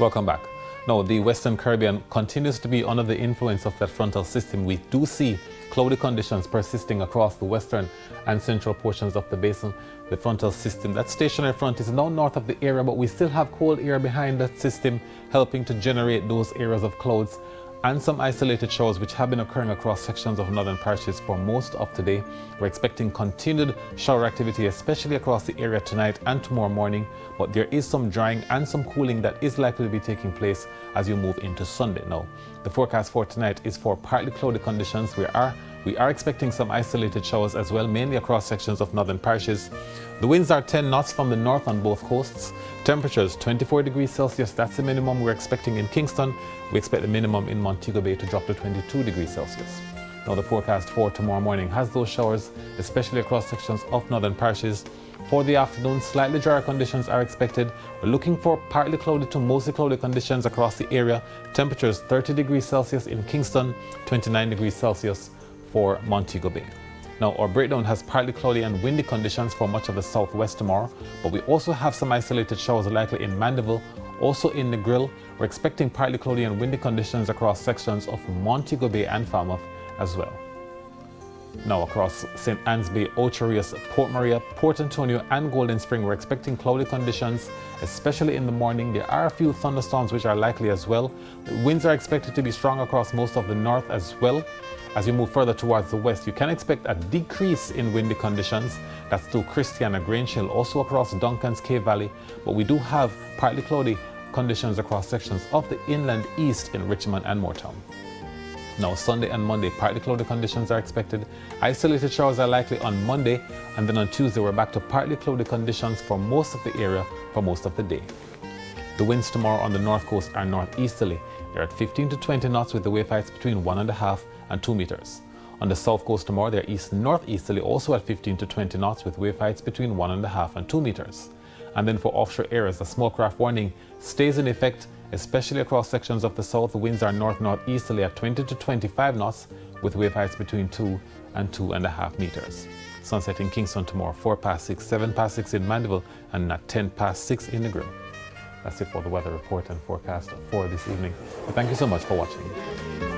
Welcome back. Now, the Western Caribbean continues to be under the influence of that frontal system. We do see cloudy conditions persisting across the western and central portions of the basin. The frontal system, that stationary front, is now north of the area, but we still have cold air behind that system, helping to generate those areas of clouds and some isolated showers which have been occurring across sections of northern parishes for most of today. We're expecting continued shower activity, especially across the area tonight and tomorrow morning, but there is some drying and some cooling that is likely to be taking place as you move into Sunday. Now, the forecast for tonight is for partly cloudy conditions. We are expecting some isolated showers as well, mainly across sections of northern parishes. The winds are 10 knots from the north on both coasts. Temperatures 24 degrees Celsius, that's the minimum we're expecting in Kingston. We expect the minimum in Montego Bay to drop to 22 degrees Celsius. Now, the forecast for tomorrow morning has those showers, especially across sections of northern parishes. For the afternoon, slightly drier conditions are expected. We're looking for partly cloudy to mostly cloudy conditions across the area. Temperatures 30 degrees Celsius in Kingston, 29 degrees Celsius for Montego Bay. Now, our breakdown has partly cloudy and windy conditions for much of the southwest tomorrow, but we also have some isolated showers likely in Mandeville, also in Negril. We're expecting partly cloudy and windy conditions across sections of Montego Bay and Falmouth as well. Now, across St. Anne's Bay, Ocho Rios, Port Maria, Port Antonio and Golden Spring, we're expecting cloudy conditions, especially in the morning. There are a few thunderstorms which are likely as well. The winds are expected to be strong across most of the north as well. As you move further towards the west, you can expect a decrease in windy conditions. That's through Christiana, Grange Hill, also across Duncan's Cave Valley, but we do have partly cloudy conditions across sections of the inland east in Richmond and Moortown. Now, Sunday and Monday, partly cloudy conditions are expected. Isolated showers are likely on Monday, and then on Tuesday, we're back to partly cloudy conditions for most of the area for most of the day. The winds tomorrow on the north coast are northeasterly. They're at 15 to 20 knots with the wave heights between 1.5 and 2 meters. On the south coast tomorrow, they're east-northeasterly, also at 15 to 20 knots with wave heights between 1.5 and 2 meters. And then for offshore areas, the small craft warning stays in effect, especially across sections of the south. The winds are north-northeasterly at 20 to 25 knots with wave heights between 2 and 2.5 meters. Sunset in Kingston tomorrow, 4 past 6, 7 past 6 in Mandeville, and at 10 past 6 in Negril. That's it for the weather report and forecast for this evening. Thank you so much for watching.